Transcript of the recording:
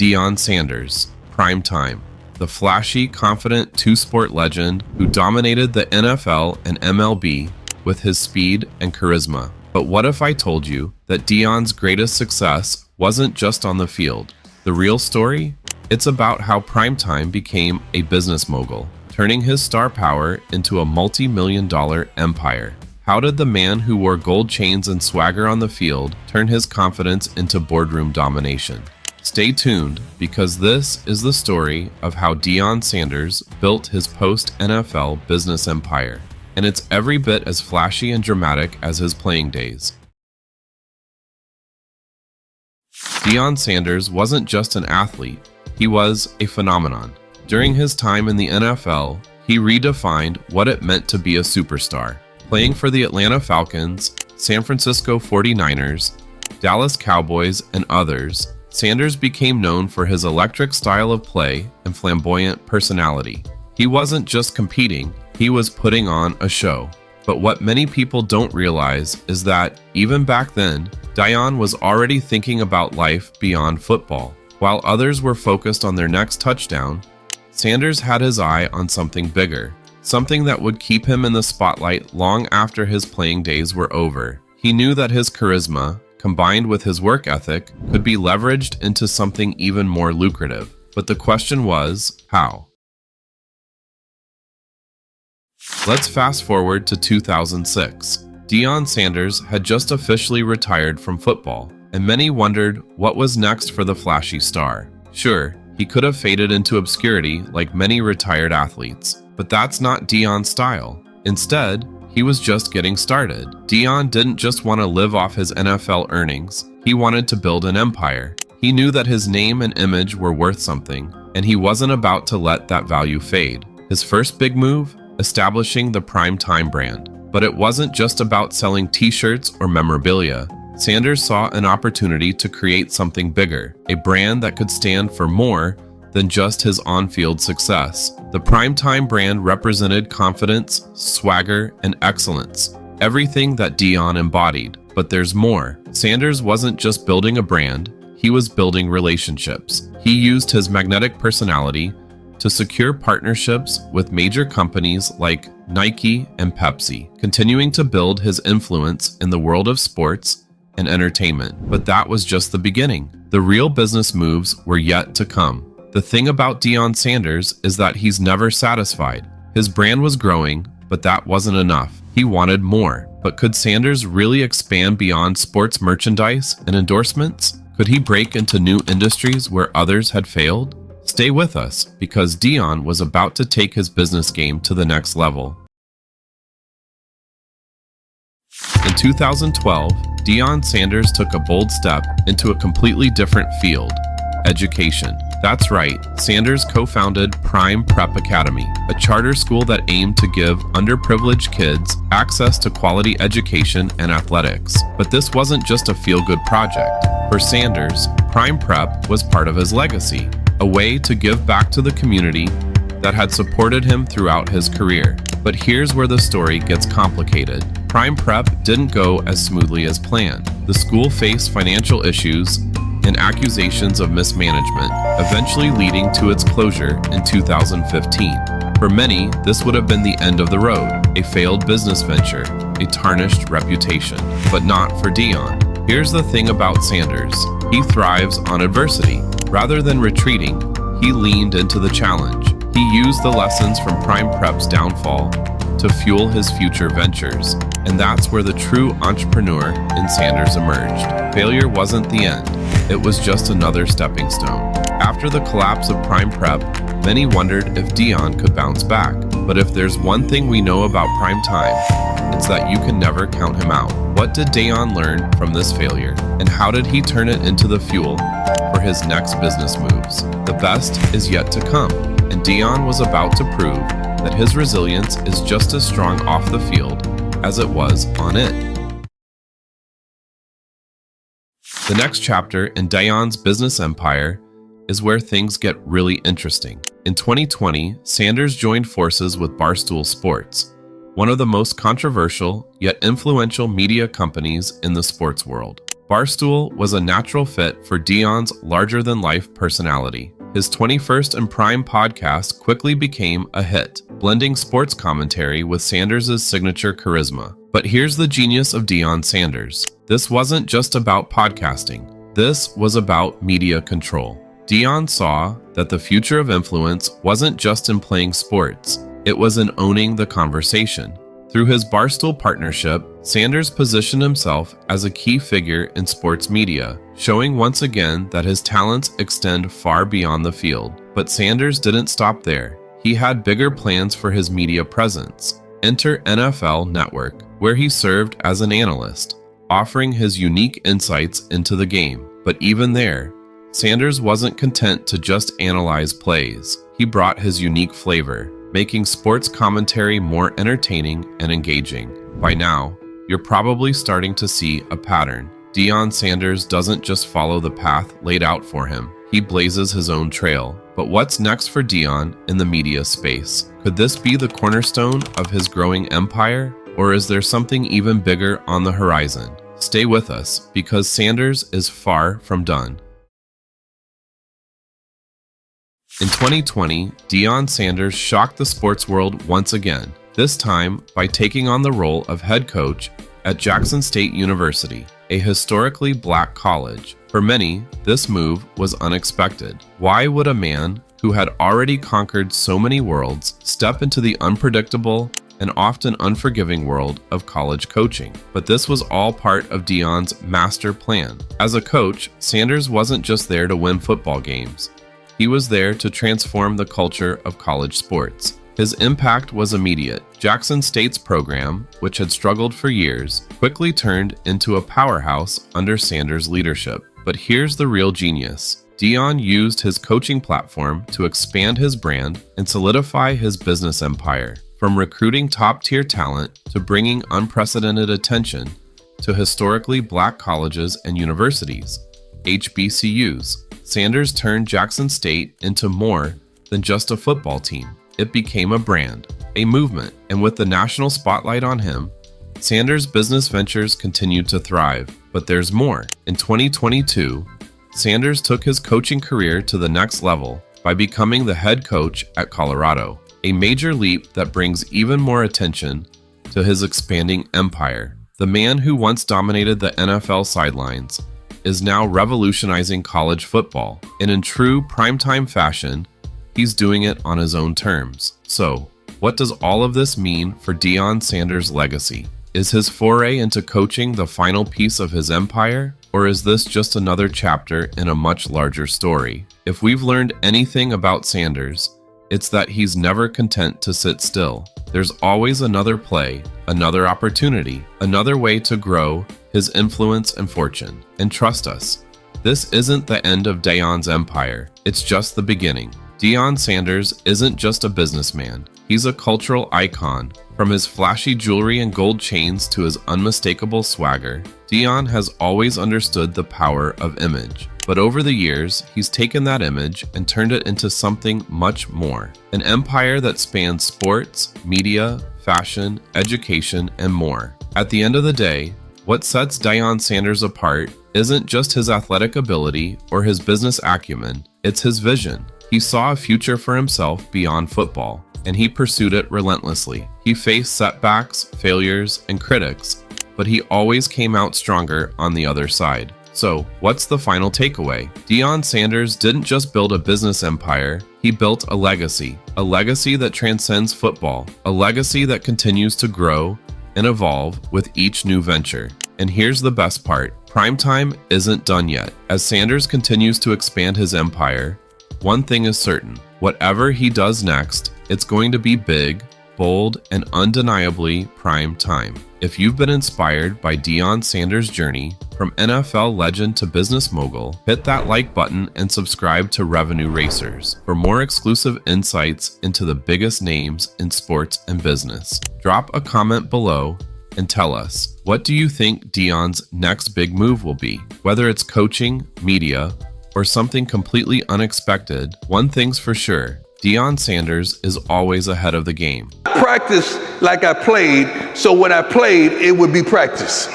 Deion Sanders, prime time. The flashy, confident two-sport legend who dominated the NFL and MLB with his speed and charisma. But what if I told you that Deion's greatest success wasn't just on the field? The real story? It's about how primetime became a business mogul, turning his star power into a multi-million-dollar empire. How did the man who wore gold chains and swagger on the field turn his confidence into boardroom domination? Stay tuned, because this is the story of how Deion Sanders built his post-NFL business empire, and it's every bit as flashy and dramatic as his playing days. Deion Sanders wasn't just an athlete, he was a phenomenon. During his time in the NFL, he redefined what it meant to be a superstar. Playing for the Atlanta Falcons, San Francisco 49ers, Dallas Cowboys, and others, Sanders became known for his electric style of play and flamboyant personality. He wasn't just competing, he was putting on a show. But what many people don't realize is that, even back then, Deion was already thinking about life beyond football. While others were focused on their next touchdown, Sanders had his eye on something bigger, something that would keep him in the spotlight long after his playing days were over. He knew that his charisma, combined with his work ethic, could be leveraged into something even more lucrative. But the question was, how? Let's fast forward to 2006. Deion Sanders had just officially retired from football, and many wondered what was next for the flashy star. Sure, he could have faded into obscurity like many retired athletes, but that's not Deion's style. Instead, he was just getting started. Deion didn't just want to live off his NFL earnings, he wanted to build an empire. He knew that his name and image were worth something, and he wasn't about to let that value fade. His first big move? Establishing the Primetime brand. But it wasn't just about selling t-shirts or memorabilia. Sanders saw an opportunity to create something bigger, a brand that could stand for more than just his on-field success. The Primetime brand represented confidence, swagger, and excellence, everything that Deion embodied. But there's more. Sanders wasn't just building a brand, he was building relationships. He used his magnetic personality to secure partnerships with major companies like Nike and Pepsi, continuing to build his influence in the world of sports and entertainment. But that was just the beginning. The real business moves were yet to come. The thing about Deion Sanders is that he's never satisfied. His brand was growing, but that wasn't enough. He wanted more. But could Sanders really expand beyond sports merchandise and endorsements? Could he break into new industries where others had failed? Stay with us, because Deion was about to take his business game to the next level. In 2012, Deion Sanders took a bold step into a completely different field: education. That's right, Sanders co-founded Prime Prep Academy, a charter school that aimed to give underprivileged kids access to quality education and athletics. But this wasn't just a feel-good project. For Sanders, Prime Prep was part of his legacy, a way to give back to the community that had supported him throughout his career. But here's where the story gets complicated. Prime Prep didn't go as smoothly as planned. The school faced financial issues and accusations of mismanagement, eventually leading to its closure in 2015. For many, this would have been the end of the road, a failed business venture, a tarnished reputation. But not for Deion. Here's the thing about Sanders: he thrives on adversity. Rather than retreating, he leaned into the challenge. He used the lessons from Prime Prep's downfall to fuel his future ventures. And that's where the true entrepreneur in Sanders emerged. Failure wasn't the end. It was just another stepping stone. After the collapse of Prime Prep, many wondered if Deion could bounce back. But if there's one thing we know about Prime Time, it's that you can never count him out. What did Deion learn from this failure? And how did he turn it into the fuel for his next business moves? The best is yet to come, and Deion was about to prove that his resilience is just as strong off the field as it was on it. The next chapter in Deion's business empire is where things get really interesting. In 2020, Sanders joined forces with Barstool Sports, one of the most controversial yet influential media companies in the sports world. Barstool was a natural fit for Deion's larger-than-life personality. His 21st and Prime podcast quickly became a hit, blending sports commentary with Sanders' signature charisma. But here's the genius of Deion Sanders. This wasn't just about podcasting. This was about media control. Deion saw that the future of influence wasn't just in playing sports, it was in owning the conversation. Through his Barstool partnership, Sanders positioned himself as a key figure in sports media, showing once again that his talents extend far beyond the field. But Sanders didn't stop there. He had bigger plans for his media presence. Enter NFL Network, where he served as an analyst, offering his unique insights into the game. But even there, Sanders wasn't content to just analyze plays. He brought his unique flavor, making sports commentary more entertaining and engaging. By now, you're probably starting to see a pattern. Deion Sanders doesn't just follow the path laid out for him, he blazes his own trail. But what's next for Deion in the media space? Could this be the cornerstone of his growing empire, or is there something even bigger on the horizon? Stay with us, because Sanders is far from done. In 2020, Deion Sanders shocked the sports world once again, this time by taking on the role of head coach at Jackson State University, a historically black college. For many, this move was unexpected. Why would a man who had already conquered so many worlds step into the unpredictable and often unforgiving world of college coaching? But this was all part of Deion's master plan. As a coach, Sanders wasn't just there to win football games. He was there to transform the culture of college sports. His impact was immediate. Jackson State's program, which had struggled for years, quickly turned into a powerhouse under Sanders' leadership. But here's the real genius. Deion used his coaching platform to expand his brand and solidify his business empire. From recruiting top-tier talent to bringing unprecedented attention to historically black colleges and universities, HBCUs, Sanders turned Jackson State into more than just a football team. It became a brand, a movement, and with the national spotlight on him, Sanders' business ventures continued to thrive. But there's more. In 2022, Sanders took his coaching career to the next level by becoming the head coach at Colorado, a major leap that brings even more attention to his expanding empire. The man who once dominated the NFL sidelines is now revolutionizing college football, and in true primetime fashion, he's doing it on his own terms. So, what does all of this mean for Deion Sanders' legacy? Is his foray into coaching the final piece of his empire, or is this just another chapter in a much larger story? If we've learned anything about Sanders, it's that he's never content to sit still. There's always another play, another opportunity, another way to grow his influence and fortune. And trust us, this isn't the end of Deion's empire, it's just the beginning. Deion Sanders isn't just a businessman, he's a cultural icon. From his flashy jewelry and gold chains to his unmistakable swagger, Deion has always understood the power of image. But over the years, he's taken that image and turned it into something much more. An empire that spans sports, media, fashion, education, and more. At the end of the day, what sets Deion Sanders apart isn't just his athletic ability or his business acumen, it's his vision. He saw a future for himself beyond football, and he pursued it relentlessly. He faced setbacks, failures, and critics, but he always came out stronger on the other side. So, what's the final takeaway? Deion Sanders didn't just build a business empire, he built a legacy that transcends football, a legacy that continues to grow and evolve with each new venture. And here's the best part, primetime isn't done yet. As Sanders continues to expand his empire, one thing is certain, whatever he does next, it's going to be big, bold, and undeniably prime time. If you've been inspired by Deion Sanders' journey from NFL legend to business mogul, hit that like button and subscribe to Revenue Racers for more exclusive insights into the biggest names in sports and business. Drop a comment below and tell us, what do you think Deion's next big move will be? Whether it's coaching, media, or something completely unexpected, one thing's for sure, Deion Sanders is always ahead of the game. Practice like I played, so when I played, it would be practice.